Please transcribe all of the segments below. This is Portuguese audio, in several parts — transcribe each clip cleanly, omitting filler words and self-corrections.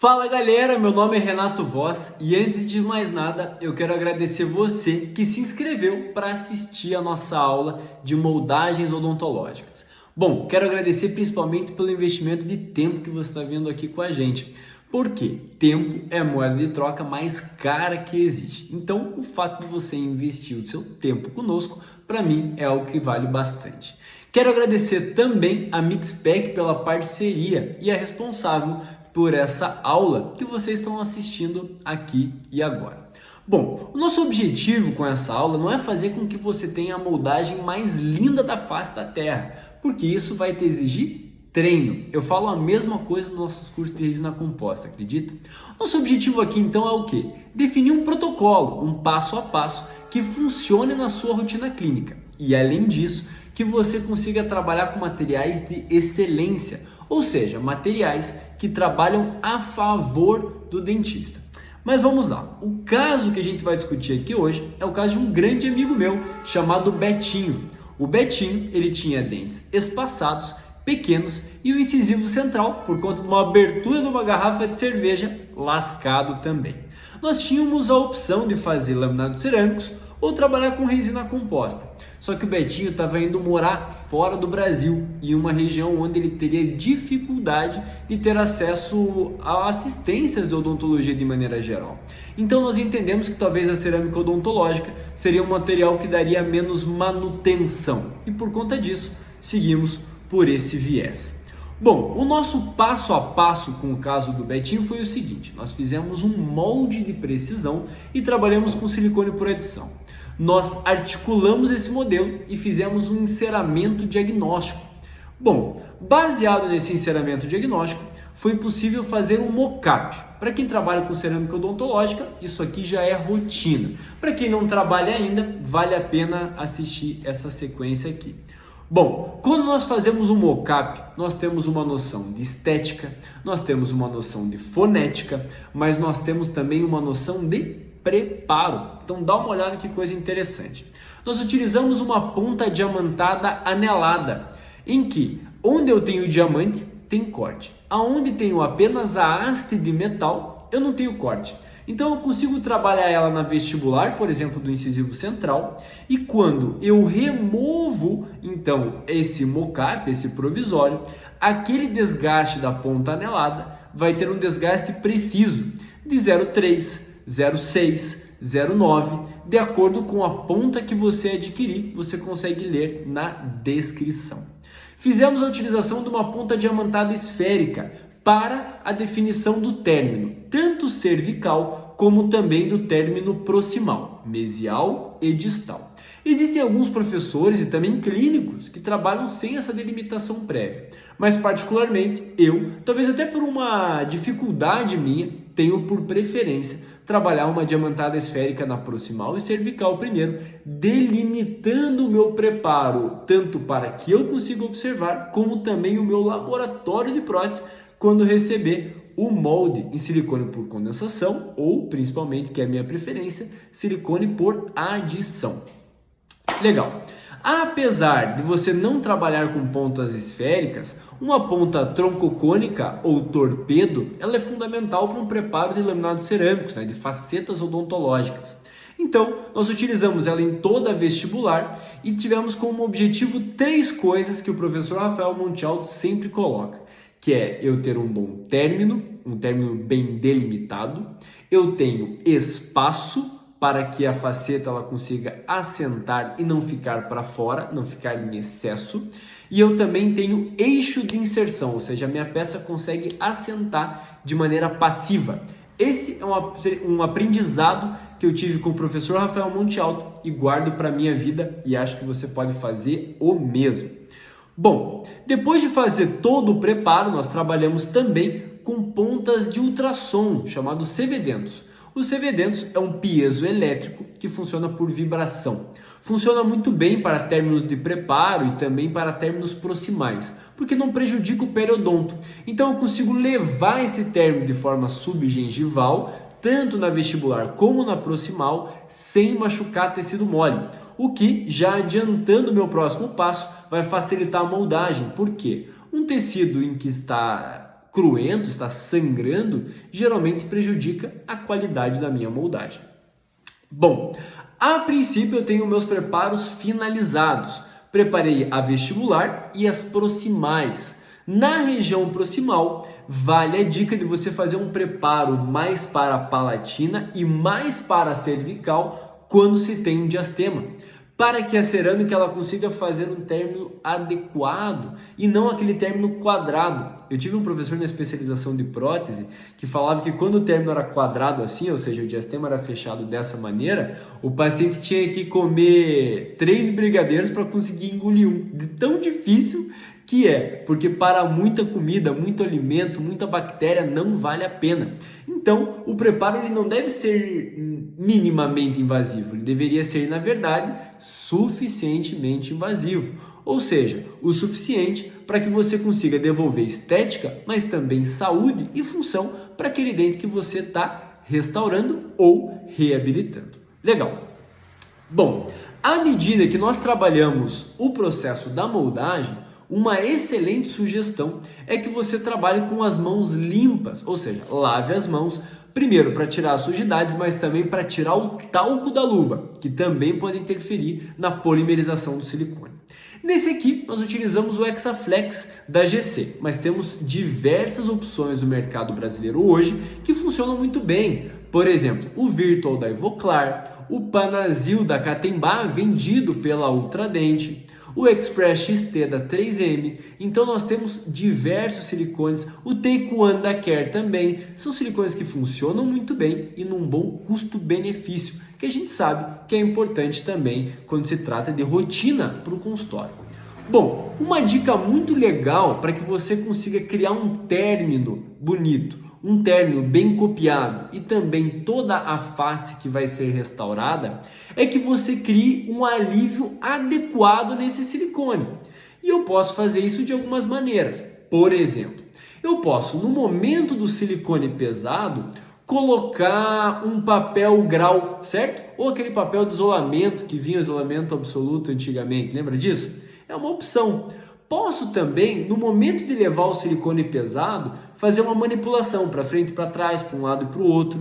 Fala galera, meu nome é Renato Voz e antes de mais nada eu quero agradecer você que se inscreveu para assistir a nossa aula de moldagens odontológicas. Bom, quero agradecer principalmente pelo investimento de tempo que você está vindo aqui com a gente. Por quê? Tempo é a moeda de troca mais cara que existe. Então, o fato de você investir o seu tempo conosco, para mim, é algo que vale bastante. Quero agradecer também a Mixpac pela parceria e a responsável por essa aula que vocês estão assistindo aqui e agora. Bom, o nosso objetivo com essa aula não é fazer com que você tenha a moldagem mais linda da face da Terra, porque isso vai te exigir treino. Eu falo a mesma coisa nos nossos cursos de resina composta, acredita? Nosso objetivo aqui então é o quê? Definir um protocolo, um passo a passo que funcione na sua rotina clínica. E além disso, que você consiga trabalhar com materiais de excelência, ou seja, materiais que trabalham a favor do dentista. Mas vamos lá, o caso que a gente vai discutir aqui hoje é o caso de um grande amigo meu chamado Betinho. O Betinho, ele tinha dentes espaçados, pequenos e o incisivo central, por conta de uma abertura de uma garrafa de cerveja, lascado também. Nós tínhamos a opção de fazer laminados cerâmicos ou trabalhar com resina composta. Só que o Betinho estava indo morar fora do Brasil, em uma região onde ele teria dificuldade de ter acesso a assistências de odontologia de maneira geral. Então nós entendemos que talvez a cerâmica odontológica seria um material que daria menos manutenção. E por conta disso, seguimos por esse viés. Bom, o nosso passo a passo com o caso do Betinho foi o seguinte: nós fizemos um molde de precisão e trabalhamos com silicone por adição. Nós articulamos esse modelo e fizemos um enceramento diagnóstico. Bom, baseado nesse enceramento diagnóstico, foi possível fazer um mock-up. Para quem trabalha com cerâmica odontológica, isso aqui já é rotina. Para quem não trabalha ainda, vale a pena assistir essa sequência aqui. Bom, quando nós fazemos um mock-up, nós temos uma noção de estética, nós temos uma noção de fonética, mas nós temos também uma noção de preparo. Então dá uma olhada que coisa interessante. Nós utilizamos uma ponta diamantada anelada, em que onde eu tenho diamante tem corte, aonde tenho apenas a haste de metal eu não tenho corte. Então eu consigo trabalhar ela na vestibular, por exemplo, do incisivo central, e quando eu removo então esse mock-up, esse provisório, aquele desgaste da ponta anelada vai ter um desgaste preciso de 0,3, 0,6, 0,9, de acordo com a ponta que você adquirir, você consegue ler na descrição. Fizemos a utilização de uma ponta diamantada esférica para a definição do término, tanto cervical como também do término proximal, mesial e distal. Existem alguns professores e também clínicos que trabalham sem essa delimitação prévia, mas particularmente eu, talvez até por uma dificuldade minha, tenho por preferência trabalhar uma diamantada esférica na proximal e cervical primeiro, delimitando o meu preparo, tanto para que eu consiga observar, como também o meu laboratório de prótese, quando receber o molde em silicone por condensação ou, principalmente, que é a minha preferência, silicone por adição. Legal. Apesar de você não trabalhar com pontas esféricas, uma ponta troncocônica ou torpedo, ela é fundamental para um preparo de laminados cerâmicos, de facetas odontológicas. Então, nós utilizamos ela em toda a vestibular e tivemos como objetivo 3 coisas que o professor Rafael Monte Alto sempre coloca, que é eu ter um bom término, um término bem delimitado, eu tenho espaço para que a faceta ela consiga assentar e não ficar para fora, não ficar em excesso. E eu também tenho eixo de inserção, ou seja, a minha peça consegue assentar de maneira passiva. Esse é um aprendizado que eu tive com o professor Rafael Monte Alto e guardo para a minha vida e acho que você pode fazer o mesmo. Bom, depois de fazer todo o preparo, nós trabalhamos também com pontas de ultrassom, chamados CV-dentos. O CV-dentos é um piezo elétrico que funciona por vibração. Funciona muito bem para términos de preparo e também para términos proximais, porque não prejudica o periodonto. Então eu consigo levar esse término de forma subgengival, tanto na vestibular como na proximal, sem machucar tecido mole. O que, já adiantando o meu próximo passo, vai facilitar a moldagem. Por quê? Um tecido em que está cruento, está sangrando, geralmente prejudica a qualidade da minha moldagem. Bom, a princípio eu tenho meus preparos finalizados. Preparei a vestibular e as proximais. Na região proximal, vale a dica de você fazer um preparo mais para a palatina e mais para a cervical quando se tem um diastema, para que a cerâmica ela consiga fazer um término adequado e não aquele término quadrado. Eu tive um professor na especialização de prótese que falava que quando o término era quadrado assim, ou seja, o diastema era fechado dessa maneira, o paciente tinha que comer 3 brigadeiros para conseguir engolir um. De tão difícil que é, porque para muita comida, muito alimento, muita bactéria não vale a pena. Então, o preparo ele não deve ser minimamente invasivo, ele deveria ser, na verdade, suficientemente invasivo. Ou seja, o suficiente para que você consiga devolver estética, mas também saúde e função para aquele dente que você está restaurando ou reabilitando. Legal. Bom, à medida que nós trabalhamos o processo da moldagem, uma excelente sugestão é que você trabalhe com as mãos limpas, ou seja, lave as mãos primeiro para tirar as sujidades, mas também para tirar o talco da luva, que também pode interferir na polimerização do silicone. Nesse aqui, nós utilizamos o Hexaflex da GC, mas temos diversas opções no mercado brasileiro hoje que funcionam muito bem. Por exemplo, o Virtual da Ivoclar, o Panazil da Catembá, vendido pela Ultradente, o Express XT da 3M. Então nós temos diversos silicones, o Take One da Care também, são silicones que funcionam muito bem e num bom custo-benefício, que a gente sabe que é importante também quando se trata de rotina para o consultório. Bom, uma dica muito legal para que você consiga criar um término bonito, um término bem copiado e também toda a face que vai ser restaurada, é que você crie um alívio adequado nesse silicone. E eu posso fazer isso de algumas maneiras. Por exemplo, eu posso, no momento do silicone pesado, colocar um papel grau, certo? Ou aquele papel de isolamento que vinha o isolamento absoluto antigamente, lembra disso? É uma opção. Posso também, no momento de levar o silicone pesado, fazer uma manipulação para frente e para trás, para um lado e para o outro.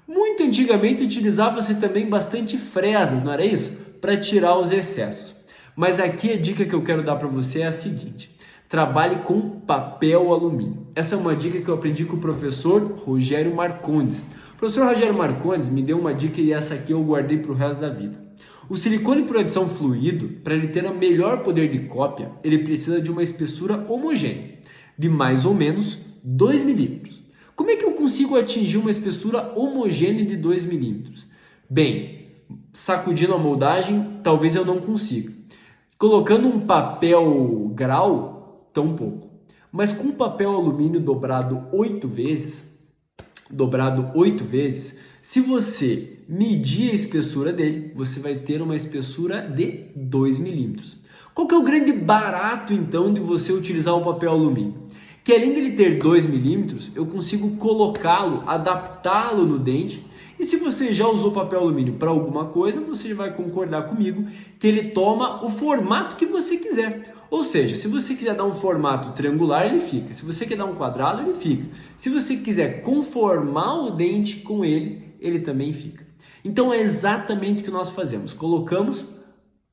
Muito antigamente utilizava-se também bastante fresas, não era isso? Para tirar os excessos. Mas aqui a dica que eu quero dar para você é a seguinte: trabalhe com papel alumínio. Essa é uma dica que eu aprendi com o professor Rogério Marcondes. O professor Rogério Marcondes me deu uma dica e essa aqui eu guardei para o resto da vida. O silicone por adição fluido, para ele ter o melhor poder de cópia, ele precisa de uma espessura homogênea, de mais ou menos 2 milímetros. Como é que eu consigo atingir uma espessura homogênea de 2 milímetros? Bem, sacudindo a moldagem, talvez eu não consiga. Colocando um papel grau, tão pouco. Mas com papel alumínio dobrado 8 vezes, se você medir a espessura dele, você vai ter uma espessura de 2 milímetros. Qual que é o grande barato, então, de você utilizar o papel alumínio? Que além dele ter 2 milímetros, eu consigo colocá-lo, adaptá-lo no dente. E se você já usou papel alumínio para alguma coisa, você vai concordar comigo que ele toma o formato que você quiser. Ou seja, se você quiser dar um formato triangular, ele fica. Se você quer dar um quadrado, ele fica. Se você quiser conformar o dente com ele, ele também fica. Então é exatamente o que nós fazemos. Colocamos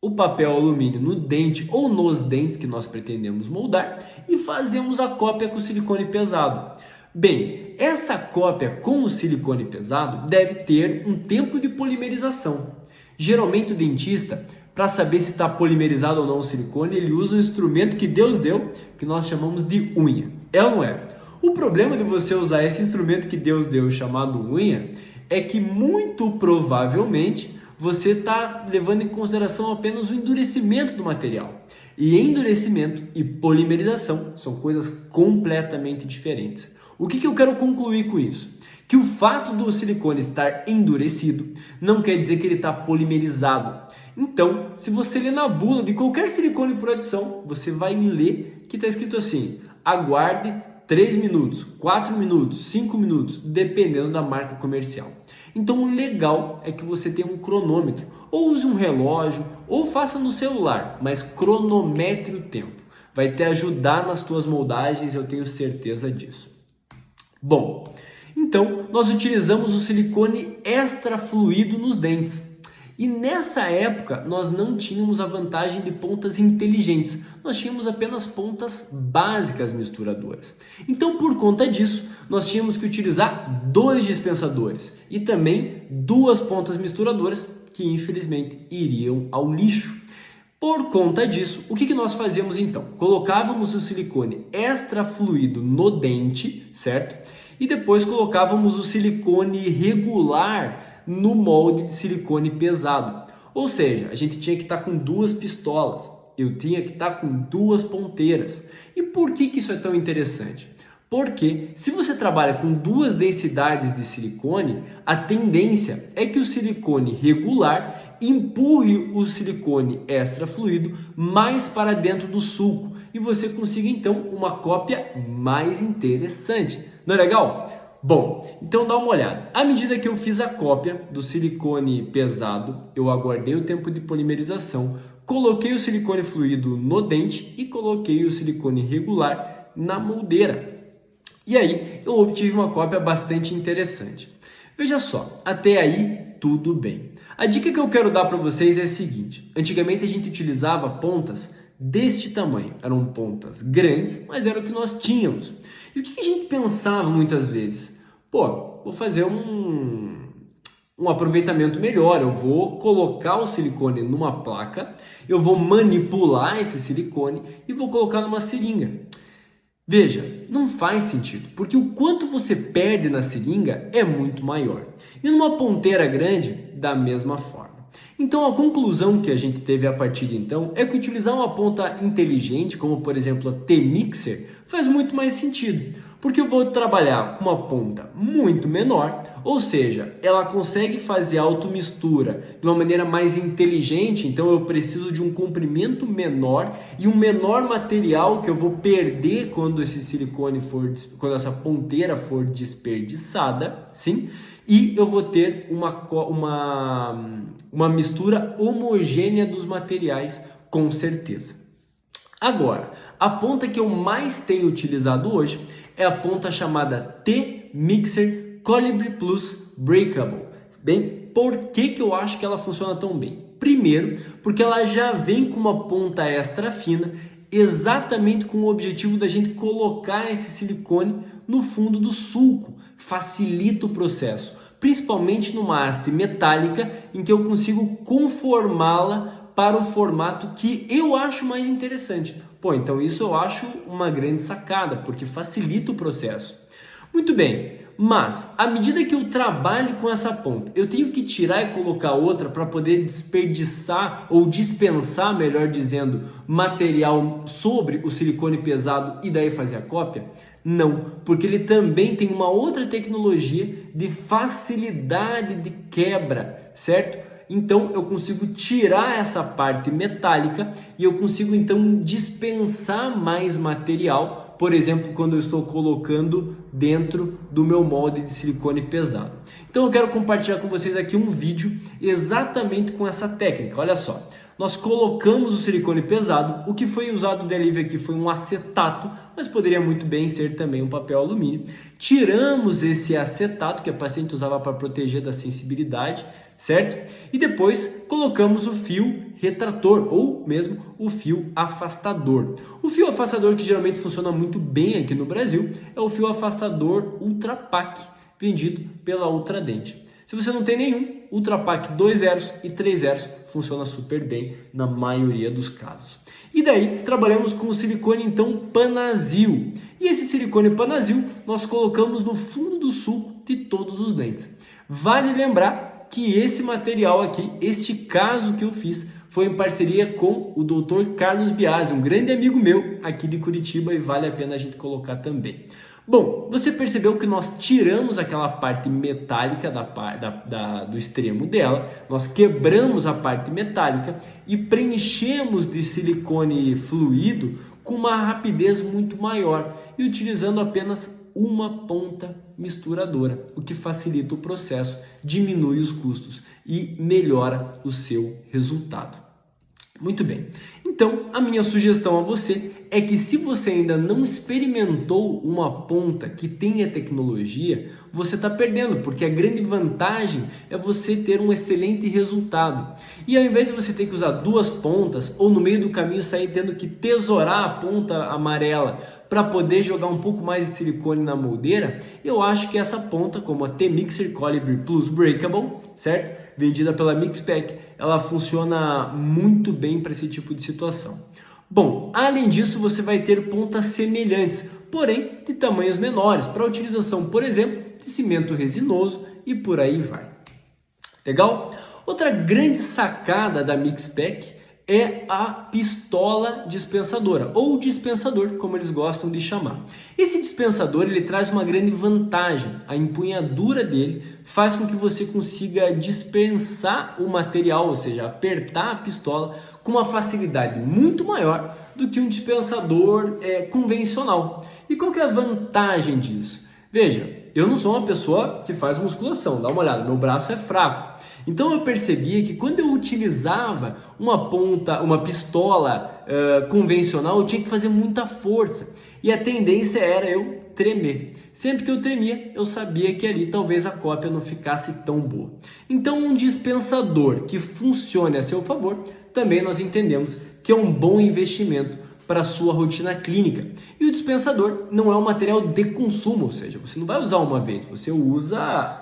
o papel alumínio no dente ou nos dentes que nós pretendemos moldar e fazemos a cópia com o silicone pesado. Bem, essa cópia com o silicone pesado deve ter um tempo de polimerização. Geralmente o dentista, para saber se está polimerizado ou não o silicone, ele usa um instrumento que Deus deu, que nós chamamos de unha. É ou não é? O problema de você usar esse instrumento que Deus deu, chamado unha, é que muito provavelmente você está levando em consideração apenas o endurecimento do material. E endurecimento e polimerização são coisas completamente diferentes. O que eu quero concluir com isso? Que o fato do silicone estar endurecido não quer dizer que ele está polimerizado. Então, se você ler na bula de qualquer silicone por adição, você vai ler que está escrito assim: aguarde 3 minutos, 4 minutos, 5 minutos, dependendo da marca comercial. Então o legal é que você tenha um cronômetro, ou use um relógio, ou faça no celular, mas cronometre o tempo. Vai te ajudar nas tuas moldagens, eu tenho certeza disso. Bom, então nós utilizamos o silicone extra fluido nos dentes. E nessa época nós não tínhamos a vantagem de pontas inteligentes, nós tínhamos apenas pontas básicas misturadoras. Então, por conta disso, nós tínhamos que utilizar 2 dispensadores e também 2 pontas misturadoras que infelizmente iriam ao lixo. Por conta disso, o que nós fazíamos então? Colocávamos o silicone extra fluido no dente, certo? E depois colocávamos o silicone regular no molde de silicone pesado. Ou seja, a gente tinha que estar com 2 pistolas, eu tinha que estar com 2 ponteiras. E por que isso é tão interessante? Porque se você trabalha com 2 densidades de silicone, a tendência é que o silicone regular empurre o silicone extra fluido mais para dentro do sulco e você consiga então uma cópia mais interessante. Não é legal? Bom, então dá uma olhada. À medida que eu fiz a cópia do silicone pesado, eu aguardei o tempo de polimerização, coloquei o silicone fluido no dente e coloquei o silicone regular na moldeira. E aí eu obtive uma cópia bastante interessante. Veja só, até aí tudo bem. A dica que eu quero dar para vocês é a seguinte: antigamente a gente utilizava pontas deste tamanho, eram pontas grandes, mas era o que nós tínhamos. E o que a gente pensava muitas vezes? Pô, vou fazer um aproveitamento melhor, eu vou colocar o silicone numa placa, eu vou manipular esse silicone e vou colocar numa seringa. Veja, não faz sentido, porque o quanto você perde na seringa é muito maior. E numa ponteira grande, da mesma forma. Então a conclusão que a gente teve a partir de então é que utilizar uma ponta inteligente, como por exemplo a T-Mixer, faz muito mais sentido. Porque eu vou trabalhar com uma ponta muito menor, ou seja, ela consegue fazer a automistura de uma maneira mais inteligente, então eu preciso de um comprimento menor e um menor material que eu vou perder quando esse silicone quando essa ponteira for desperdiçada, sim? E eu vou ter uma mistura homogênea dos materiais, com certeza. Agora, a ponta que eu mais tenho utilizado hoje é a ponta chamada T-Mixer Colibri Plus Breakable. Bem, por que eu acho que ela funciona tão bem? Primeiro, porque ela já vem com uma ponta extra fina, exatamente com o objetivo da gente colocar esse silicone no fundo do sulco. Facilita o processo, principalmente numa haste metálica em que eu consigo conformá-la para o formato que eu acho mais interessante. Pô, então isso eu acho uma grande sacada, porque facilita o processo. Muito bem, mas à medida que eu trabalho com essa ponta, eu tenho que tirar e colocar outra para poder desperdiçar ou dispensar, melhor dizendo, material sobre o silicone pesado e daí fazer a cópia? Não, porque ele também tem uma outra tecnologia de facilidade de quebra, certo? Então eu consigo tirar essa parte metálica e eu consigo então dispensar mais material, por exemplo, quando eu estou colocando dentro do meu molde de silicone pesado. Então eu quero compartilhar com vocês aqui um vídeo exatamente com essa técnica. Olha só, nós colocamos o silicone pesado, o que foi usado de alívio aqui foi um acetato, mas poderia muito bem ser também um papel alumínio. Tiramos esse acetato que a paciente usava para proteger da sensibilidade, certo? E depois colocamos o fio retrator ou mesmo o fio afastador. O fio afastador que geralmente funciona muito bem aqui no Brasil é o fio afastador Ultra Pak, vendido pela Ultradente. Se você não tem nenhum, Ultra Pak 2 zeros e 3 zeros funciona super bem na maioria dos casos. E daí trabalhamos com o silicone então Panazil. E esse silicone Panazil nós colocamos no fundo do sulco de todos os dentes. Vale lembrar que esse material aqui, este caso que eu fiz, foi em parceria com o Dr. Carlos Biasi, um grande amigo meu aqui de Curitiba, e vale a pena a gente colocar também. Bom, você percebeu que nós tiramos aquela parte metálica do extremo dela, nós quebramos a parte metálica e preenchemos de silicone fluido com uma rapidez muito maior e utilizando apenas uma ponta misturadora, o que facilita o processo, diminui os custos e melhora o seu resultado. Muito bem, então a minha sugestão a você é que se você ainda não experimentou uma ponta que tenha tecnologia, você está perdendo, porque a grande vantagem é você ter um excelente resultado. E ao invés de você ter que usar duas pontas ou no meio do caminho sair tendo que tesourar a ponta amarela para poder jogar um pouco mais de silicone na moldeira, eu acho que essa ponta, como a T-Mixer Colibri Plus Breakable, certo? Vendida pela Mixpac, ela funciona muito bem para esse tipo de situação. Bom, além disso, você vai ter pontas semelhantes, porém de tamanhos menores, para utilização, por exemplo, de cimento resinoso e por aí vai. Legal? Outra grande sacada da Mixpac é a pistola dispensadora, ou dispensador, como eles gostam de chamar. Esse dispensador ele traz uma grande vantagem. A empunhadura dele faz com que você consiga dispensar o material, ou seja, apertar a pistola com uma facilidade muito maior do que um dispensador convencional. E qual que é a vantagem disso? Veja, eu não sou uma pessoa que faz musculação, dá uma olhada, meu braço é fraco. Então eu percebia que quando eu utilizava uma pistola convencional, eu tinha que fazer muita força. E a tendência era eu tremer. Sempre que eu tremia, eu sabia que ali talvez a cópia não ficasse tão boa. Então um dispensador que funcione a seu favor, também nós entendemos que é um bom investimento para a sua rotina clínica. E o dispensador não é um material de consumo, ou seja, você não vai usar uma vez, você usa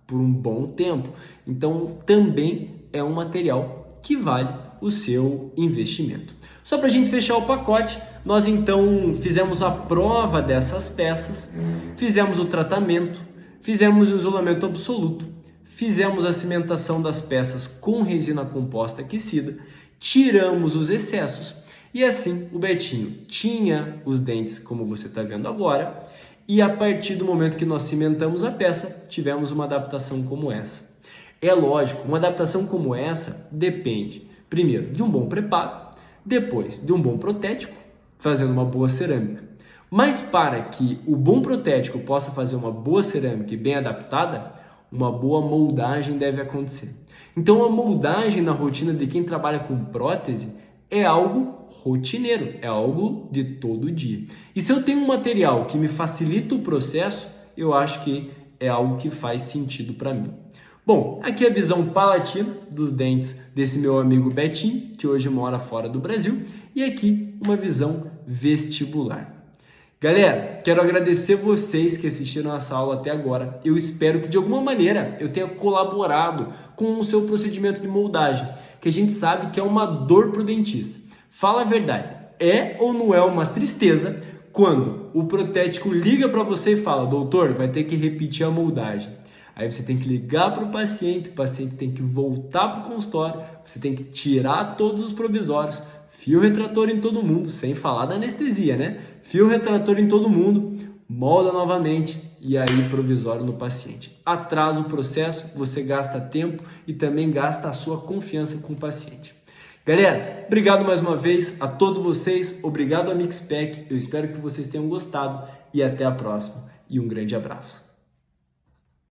por um bom tempo. Então também é um material que vale o seu investimento. Só para a gente fechar o pacote, nós então fizemos a prova dessas peças, fizemos o tratamento, fizemos o isolamento absoluto, fizemos a cimentação das peças com resina composta aquecida, tiramos os excessos e assim o Betinho tinha os dentes como você está vendo agora e a partir do momento que nós cimentamos a peça, tivemos uma adaptação como essa. É lógico, uma adaptação como essa depende, primeiro, de um bom preparo, depois de um bom protético, fazendo uma boa cerâmica. Mas para que o bom protético possa fazer uma boa cerâmica e bem adaptada, uma boa moldagem deve acontecer. Então a moldagem na rotina de quem trabalha com prótese é algo rotineiro, é algo de todo dia. E se eu tenho um material que me facilita o processo, eu acho que é algo que faz sentido para mim. Bom, aqui é a visão palatina dos dentes desse meu amigo Betinho, que hoje mora fora do Brasil, e aqui uma visão vestibular. Galera, quero agradecer vocês que assistiram essa aula até agora. Eu espero que de alguma maneira eu tenha colaborado com o seu procedimento de moldagem, que a gente sabe que é uma dor para o dentista. Fala a verdade, é ou não é uma tristeza quando o protético liga para você e fala: doutor, vai ter que repetir a moldagem. Aí você tem que ligar para o paciente tem que voltar para o consultório, você tem que tirar todos os provisórios, fio retrator em todo mundo, sem falar da anestesia, né? Fio retrator em todo mundo, molda novamente e aí provisório no paciente. Atrasa o processo, você gasta tempo e também gasta a sua confiança com o paciente. Galera, obrigado mais uma vez a todos vocês, obrigado a Mixpac, eu espero que vocês tenham gostado e até a próxima. E um grande abraço.